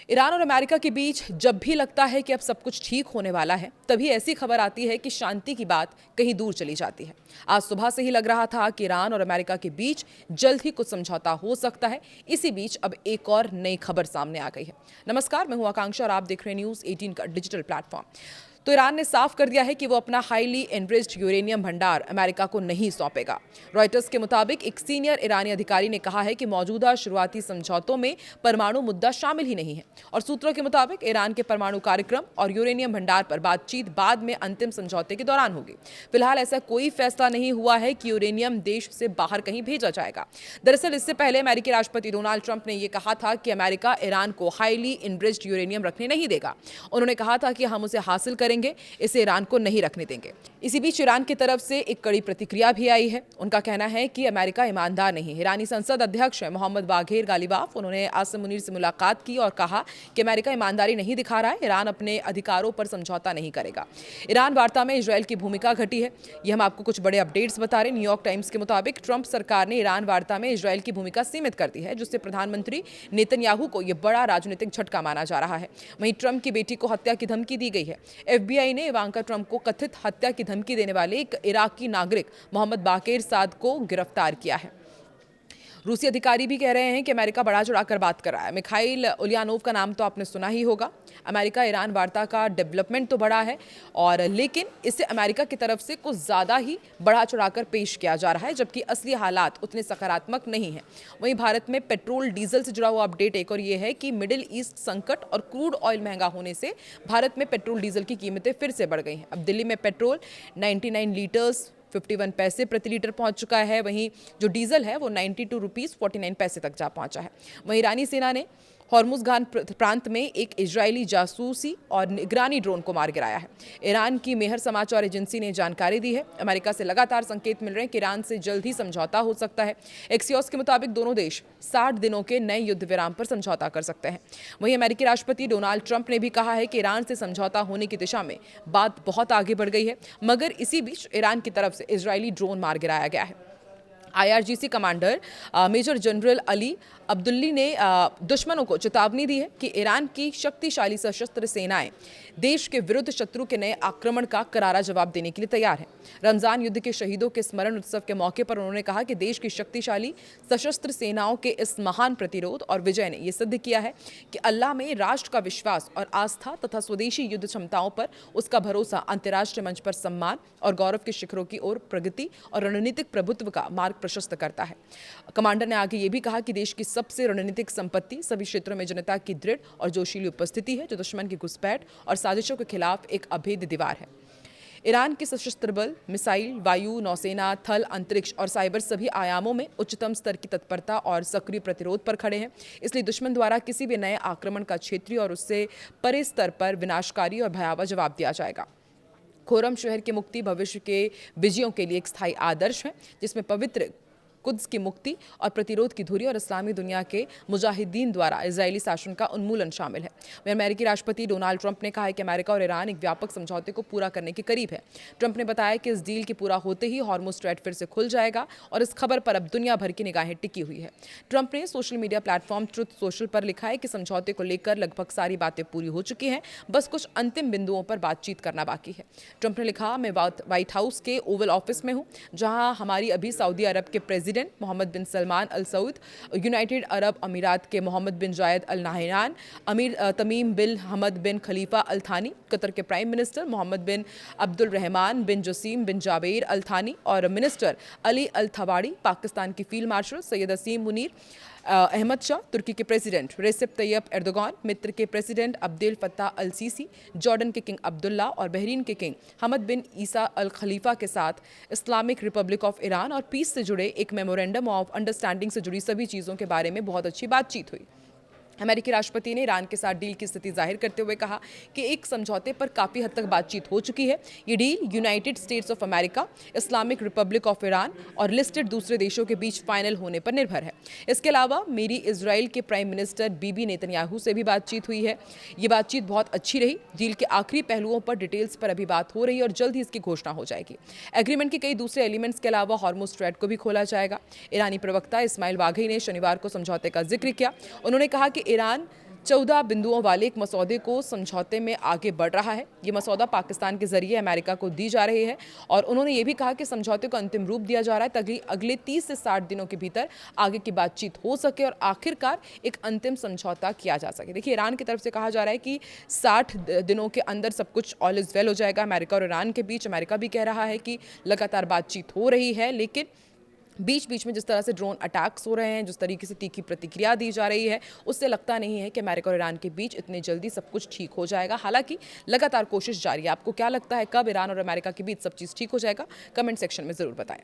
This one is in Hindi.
ईरान और अमेरिका के बीच जब भी लगता है कि अब सब कुछ ठीक होने वाला है, तभी ऐसी खबर आती है कि शांति की बात कहीं दूर चली जाती है। आज सुबह से ही लग रहा था कि ईरान और अमेरिका के बीच जल्द ही कुछ समझौता हो सकता है। इसी बीच अब एक और नई खबर सामने आ गई है। नमस्कार, मैं हूं आकांक्षा और आप देख रहे हैं न्यूज़ 18 का डिजिटल प्लेटफॉर्म। तो ईरान ने साफ कर दिया है कि वो अपना हाईली एनरिच्ड यूरेनियम भंडार अमेरिका को नहीं सौंपेगा। रॉयटर्स के मुताबिक एक सीनियर ईरानी अधिकारी ने कहा है कि मौजूदा शुरुआती समझौतों में परमाणु मुद्दा शामिल ही नहीं है और सूत्रों के मुताबिक ईरान के परमाणु कार्यक्रम और यूरेनियम भंडार पर बातचीत बाद में अंतिम समझौते के दौरान होगी। फिलहाल ऐसा कोई फैसला नहीं हुआ है कि यूरेनियम देश से बाहर कहीं भेजा जाएगा। दरअसल इससे पहले अमेरिकी राष्ट्रपति डोनाल्ड ट्रंप ने यह कहा था कि अमेरिका ईरान को हाईली एनरिच्ड यूरेनियम रखने नहीं देगा। उन्होंने कहा था कि हम उसे हासिल करेंगे, इसे ईरान को नहीं रखने देंगे। इसी बीच ईरान की तरफ से एक कड़ी प्रतिक्रिया भी आई है। उनका कहना है कि अमेरिका ईमानदार नहीं है। ईरानी संसद अध्यक्ष मोहम्मद बाघेर गालिबाफ, उन्होंने आसिम मुनीर से मुलाकात की और कहा कि अमेरिका ईमानदारी नहीं दिखा रहा है, ईरान अपने अधिकारों पर समझौता नहीं करेगा। ईरान वार्ता में इजरायल की भूमिका घटी है। ये हम आपको कुछ बड़े अपडेट्स बता रहे हैं। न्यूयॉर्क टाइम्स के मुताबिक ट्रंप सरकार ने ईरान वार्ता में इजरायल की भूमिका सीमित कर दी है, जिससे प्रधानमंत्री नेतन्याहू को यह बड़ा राजनीतिक झटका माना जा रहा है। वहीं ट्रंप की बेटी को हत्या की धमकी दी गई है। FBI ने इवांका ट्रंप को कथित हत्या की धमकी देने वाले एक इराकी नागरिक मोहम्मद बाकेर साद को गिरफ्तार किया है। रूसी अधिकारी भी कह रहे हैं कि अमेरिका बढ़ा चढ़ाकर बात कर रहा है। मिखाइल उलियानोव का नाम तो आपने सुना ही होगा। अमेरिका ईरान वार्ता का डेवलपमेंट तो बढ़ा है और लेकिन इसे अमेरिका की तरफ से कुछ ज़्यादा ही बढ़ा चढ़ाकर पेश किया जा रहा है, जबकि असली हालात उतने सकारात्मक नहीं हैं। वहीं भारत में पेट्रोल डीजल से जुड़ा हुआ अपडेट एक और ये है कि मिडिल ईस्ट संकट और क्रूड ऑयल महंगा होने से भारत में पेट्रोल डीजल की कीमतें फिर से बढ़ गई हैं। अब दिल्ली में पेट्रोल 99 लीटर्स 51 पैसे प्रति लीटर पहुंच चुका है। वहीं जो डीजल है वो 92 रुपीज़ 49 पैसे तक जा पहुंचा है। वहीं ईरानी सेना ने हॉर्मुज़गान प्रांत में एक इजरायली जासूसी और निगरानी ड्रोन को मार गिराया है। ईरान की मेहर समाचार एजेंसी ने जानकारी दी है। अमेरिका से लगातार संकेत मिल रहे हैं कि ईरान से जल्द ही समझौता हो सकता है। एक्सियोस के मुताबिक दोनों देश 60 दिनों के नए युद्ध विराम पर समझौता कर सकते हैं। वहीं अमेरिकी राष्ट्रपति डोनाल्ड ट्रंप ने भी कहा है कि ईरान से समझौता होने की दिशा में बात बहुत आगे बढ़ गई है, मगर इसी बीच ईरान की तरफ से इजरायली ड्रोन मार गिराया गया है। IRGC commander major general Ali Abdollahi ने दुश्मनों को चेतावनी दी है कि ईरान की शक्तिशाली सशस्त्र सेनाएं देश के विरुद्ध शत्रु के नए आक्रमण का करारा जवाब देने के लिए तैयार हैं। रमजान युद्ध के शहीदों के स्मरण उत्सव के मौके पर उन्होंने कहा कि देश की शक्तिशाली सशस्त्र सेनाओं के इस महान प्रतिरोध और विजय ने यह सिद्ध किया है कि अल्लाह में राष्ट्र का विश्वास और आस्था तथा स्वदेशी युद्ध क्षमताओं पर उसका भरोसा अंतर्राष्ट्रीय मंच पर सम्मान और गौरव के शिखरों की ओर प्रगति और रणनीतिक प्रभुत्व का मार्ग प्रशस्त करता है। कमांडर ने आगे ये भी कहा कि देश की सबसे रणनीतिक संपत्ति सभी क्षेत्रों में जनता की दृढ़ और जोशीली उपस्थिति है, जो दुश्मन की घुसपैठ और साजिशों के खिलाफ एक अभेद्य दीवार है। ईरान के सशस्त्र बल, मिसाइल, वायु, नौसेना, थल, अंतरिक्ष और साइबर सभी आयामों में उच्चतम स्तर की तत्परता और सक्रिय प्रतिरोध पर खड़े हैं। इसलिए दुश्मन द्वारा किसी भी नए आक्रमण का क्षेत्रीय और उससे परे स्तर पर विनाशकारी और भयावह जवाब दिया जाएगा। खुर्रम शहर की मुक्ति भविष्य के विजयों के लिए एक स्थायी आदर्श है, जिसमें पवित्र कुद्स की मुक्ति और प्रतिरोध की धुरी और इस्लामी दुनिया के मुजाहिदीन द्वारा इजरायली शासन का उन्मूलन शामिल है। वहीं अमेरिकी राष्ट्रपति डोनाल्ड ट्रंप ने कहा है कि अमेरिका और ईरान एक व्यापक समझौते को पूरा करने के करीब है। ट्रंप ने बताया कि इस डील के पूरा होते ही हॉर्मुज़ स्ट्रैट फिर से खुल जाएगा और इस खबर पर अब दुनिया भर की निगाहें टिकी हुई है। ट्रंप ने social media platform truth social पर लिखा है कि समझौते को लेकर लगभग सारी बातें पूरी हो चुकी हैं, बस कुछ अंतिम बिंदुओं पर बातचीत करना बाकी है। ट्रंप ने लिखा, मैं व्हाइट हाउस के ओवल ऑफिस में हूँ, जहाँ हमारी अभी सऊदी अरब के प्रेसिडेंट मोहम्मद बिन सलमान अल सऊद, यूनाइटेड अरब अमीरात के मोहम्मद बिन जायद अल नाहयान, अमीर तमीम बिन हमद बिन खलीफा अल थानी, कतर के prime minister Mohammed bin Abdul Rahman bin Jassim bin Jaber Al Thani और minister Ali Al Thawadi, Pakistan की फील्ड मार्शल सैयद असीम मुनीर, अहमद शाह, तुर्की के प्रेसिडेंट रेसिप तैयब एर्दोगान, मिस्र के president Abdel Fattah Al Sisi, Jordan के किंग अब्दुल्ला और बहरीन के किंग हमद बिन ईसा अल खलीफा के साथ इस्लामिक रिपब्लिक ऑफ ईरान और पीस से जुड़े एक मेमोरेंडम ऑफ अंडरस्टैंडिंग से जुड़ी सभी चीज़ों के बारे में बहुत अच्छी बातचीत हुई। अमेरिकी राष्ट्रपति ने ईरान के साथ डील की स्थिति जाहिर करते हुए कहा कि एक समझौते पर काफ़ी हद तक बातचीत हो चुकी है। ये deal United states of America, Islamic Republic of Iran और लिस्टेड दूसरे देशों के बीच फाइनल होने पर निर्भर है। इसके अलावा मेरी इजराइल के प्राइम मिनिस्टर बीबी नेतन्याहू से भी बातचीत हुई है। ये बातचीत बहुत अच्छी रही। डील के आखिरी पहलुओं पर डिटेल्स पर अभी बात हो रही है और जल्द ही इसकी घोषणा हो जाएगी। एग्रीमेंट के कई दूसरे एलिमेंट्स के अलावा हॉर्मुज़ स्ट्रैट को भी खोला जाएगा। ईरानी प्रवक्ता इस्माइल बाघई ने शनिवार को समझौते का जिक्र किया। उन्होंने कहा कि ईरान 14 बिंदुओं वाले एक मसौदे को समझौते में आगे बढ़ रहा है। ये मसौदा पाकिस्तान के जरिए अमेरिका को दी जा रही है और उन्होंने ये भी कहा कि समझौते को अंतिम रूप दिया जा रहा है ताकि अगले 30 से 60 दिनों के भीतर आगे की बातचीत हो सके और आखिरकार एक अंतिम समझौता किया जा सके। देखिए, ईरान की तरफ से कहा जा रहा है कि 60 दिनों के अंदर सब कुछ ऑल इज वेल हो जाएगा अमेरिका और ईरान के बीच। अमेरिका भी कह रहा है कि लगातार बातचीत हो रही है, लेकिन बीच बीच में जिस तरह से ड्रोन अटैक्स हो रहे हैं, जिस तरीके से तीखी प्रतिक्रिया दी जा रही है, उससे लगता नहीं है कि अमेरिका और ईरान के बीच इतने जल्दी सब कुछ ठीक हो जाएगा। हालांकि लगातार कोशिश जारी है। आपको क्या लगता है, कब ईरान और अमेरिका के बीच सब चीज़ ठीक हो जाएगा? कमेंट सेक्शन में ज़रूर बताएं।